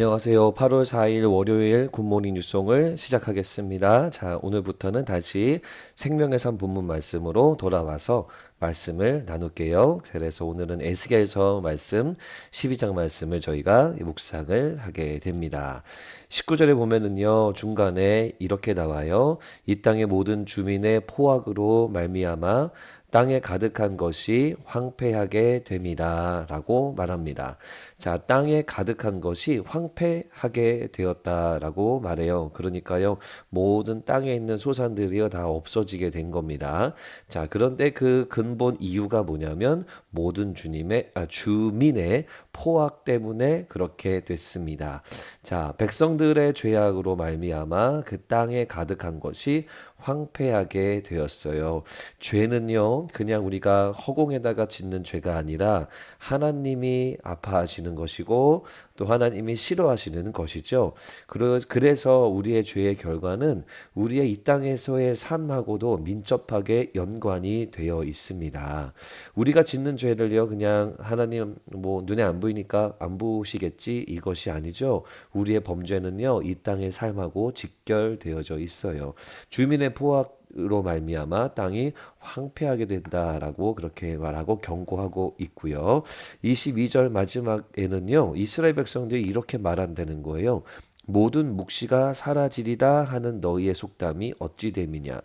안녕하세요. 8월 4일 월요일 굿모닝 뉴송을 시작하겠습니다. 자, 오늘부터는 다시 생명의 산 본문 말씀으로 돌아와서 말씀을 나눌게요. 그래서 오늘은 에스겔서 말씀 12장 말씀을 저희가 묵상을 하게 됩니다. 19절에 보면은요, 중간에 이렇게 나와요. 이 땅의 모든 주민의 포악으로 말미암아 땅에 가득한 것이 황폐하게 됨이라 라고 말합니다. 자, 땅에 가득한 것이 황폐하게 되었다라고 말해요. 그러니까요, 모든 땅에 있는 소산들이요, 다 없어지게 된 겁니다. 자, 그런데 그 근본 이유가 뭐냐면, 모든 주민의 포악 때문에 그렇게 됐습니다. 자, 백성들의 죄악으로 말미암아 그 땅에 가득한 것이 황폐하게 되었어요. 죄는요, 그냥 우리가 허공에다가 짓는 죄가 아니라 하나님이 아파하시는 것이고 또 하나님이 싫어하시는 것이죠. 그래서 우리의 죄의 결과는 우리의 이 땅에서의 삶하고도 민첩하게 연관이 되어 있습니다. 우리가 짓는 죄를요, 그냥 하나님 뭐 눈에 안 보이니까 안 보시겠지 이것이 아니죠. 우리의 범죄는요, 이 땅의 삶하고 직결되어져 있어요. 주민의 포악으로 말미암아 땅이 황폐하게 된다라고 그렇게 말하고 경고하고 있고요. 22절 마지막에는요, 이스라엘 백성들이 이렇게 말한다는 거예요. 모든 묵시가 사라지리라 하는 너희의 속담이 어찌 됨이냐.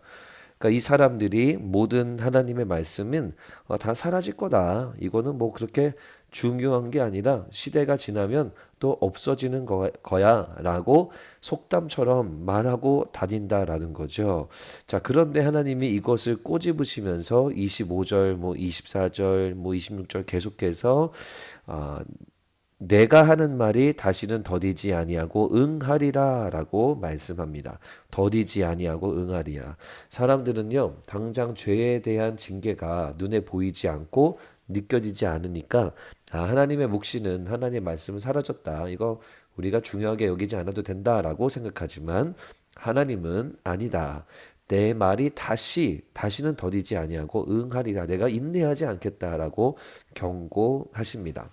그러니까 이 사람들이 모든 하나님의 말씀은 다 사라질 거다. 이거는 뭐 그렇게 중요한 게 아니라 시대가 지나면 또 없어지는 거야 라고 속담처럼 말하고 다닌다라는 거죠. 자, 그런데 하나님이 이것을 꼬집으시면서 25절, 뭐 24절, 뭐 26절 계속해서 어, 내가 하는 말이 다시는 더디지 아니하고 응하리라라고 말씀합니다. 더디지 아니하고 응하리라. 사람들은요, 당장 죄에 대한 징계가 눈에 보이지 않고 느껴지지 않으니까 하나님의 묵시는 하나님의 말씀은 사라졌다. 이거 우리가 중요하게 여기지 않아도 된다라고 생각하지만 하나님은 아니다. 내 말이 다시는 더디지 아니하고 응하리라. 내가 인내하지 않겠다라고 경고하십니다.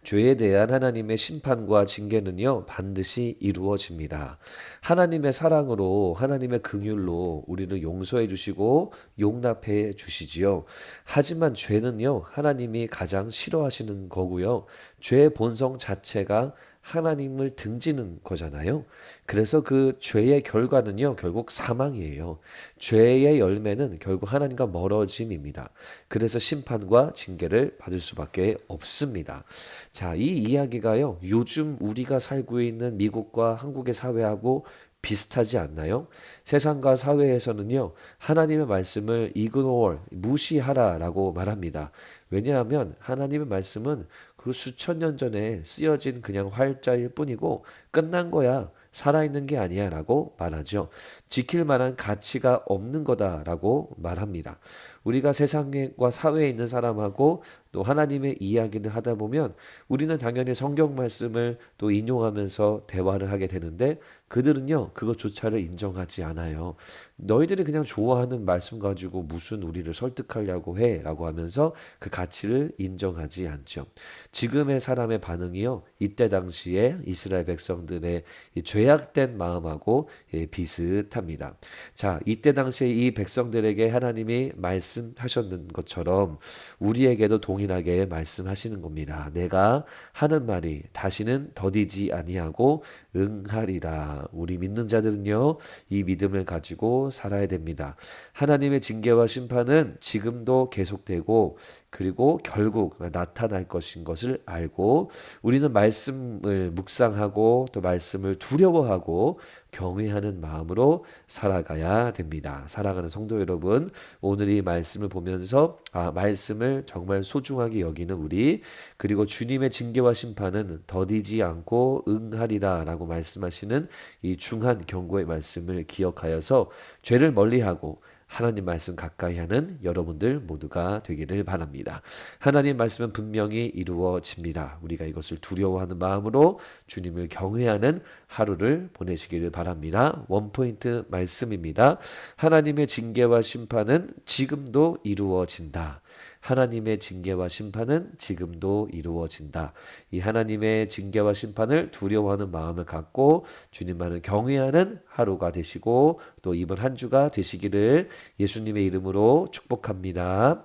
죄에 대한 하나님의 심판과 징계는요, 반드시 이루어집니다. 하나님의 사랑으로, 하나님의 긍휼로 우리를 용서해 주시고 용납해 주시지요. 하지만 죄는요, 하나님이 가장 싫어하시는 거고요. 죄의 본성 자체가 하나님을 등지는 거잖아요. 그래서 그 죄의 결과는요, 결국 사망이에요. 죄의 열매는 결국 하나님과 멀어짐입니다. 그래서 심판과 징계를 받을 수밖에 없습니다. 자, 이 이야기가요, 요즘 우리가 살고 있는 미국과 한국의 사회하고 비슷하지 않나요? 세상과 사회에서는요, 하나님의 말씀을 ignore, 무시하라라고 말합니다. 왜냐하면 하나님의 말씀은 그 수천 년 전에 쓰여진 그냥 활자일 뿐이고 끝난 거야. 살아있는 게 아니야 라고 말하죠. 지킬 만한 가치가 없는 거다라고 말합니다. 우리가 세상과 사회에 있는 사람하고 또 하나님의 이야기를 하다 보면 우리는 당연히 성경 말씀을 또 인용하면서 대화를 하게 되는데 그들은요, 그것조차를 인정하지 않아요. 너희들이 그냥 좋아하는 말씀 가지고 무슨 우리를 설득하려고 해 라고 하면서 그 가치를 인정하지 않죠. 지금의 사람의 반응이요, 이때 당시에 이스라엘 백성들의 이 죄악된 마음하고 비슷합니다. 자, 이때 당시에 이 백성들에게 하나님이 말씀하셨는 것처럼 우리에게도 동일하게 말씀하시는 겁니다. 내가 하는 말이 다시는 더디지 아니하고 응하리라. 우리 믿는 자들은요, 이 믿음을 가지고 살아야 됩니다. 하나님의 징계와 심판은 지금도 계속되고 그리고 결국 나타날 것인 것을 알고 우리는 말씀을 묵상하고 또 말씀을 두려워하고 경외하는 마음으로 살아가야 됩니다. 사랑하는 성도 여러분, 오늘 이 말씀을 보면서 말씀을 정말 소중하게 여기는 우리, 그리고 주님의 징계와 심판은 더디지 않고 응하리라 라고 말씀하시는 이 중한 경고의 말씀을 기억하여서 죄를 멀리하고 하나님 말씀 가까이 하는 여러분들 모두가 되기를 바랍니다. 하나님 말씀은 분명히 이루어집니다. 우리가 이것을 두려워하는 마음으로 주님을 경외하는 하루를 보내시기를 바랍니다. 원포인트 말씀입니다. 하나님의 징계와 심판은 지금도 이루어진다. 하나님의 징계와 심판은 지금도 이루어진다. 이 하나님의 징계와 심판을 두려워하는 마음을 갖고 주님만을 경외하는 하루가 되시고 또 이번 한 주가 되시기를 예수님의 이름으로 축복합니다.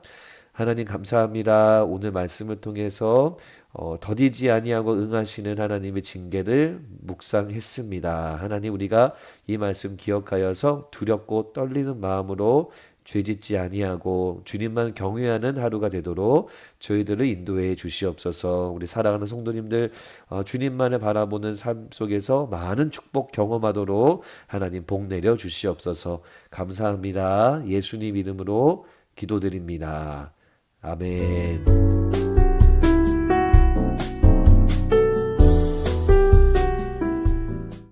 하나님 감사합니다. 오늘 말씀을 통해서 더디지 아니하고 응하시는 하나님의 징계를 묵상했습니다. 하나님 우리가 이 말씀 기억하여서 두렵고 떨리는 마음으로 죄짓지 아니하고 주님만 경외하는 하루가 되도록 저희들을 인도해 주시옵소서. 우리 사랑하는 성도님들 주님만을 바라보는 삶 속에서 많은 축복 경험하도록 하나님 복 내려 주시옵소서. 감사합니다. 예수님 이름으로 기도드립니다. 아멘.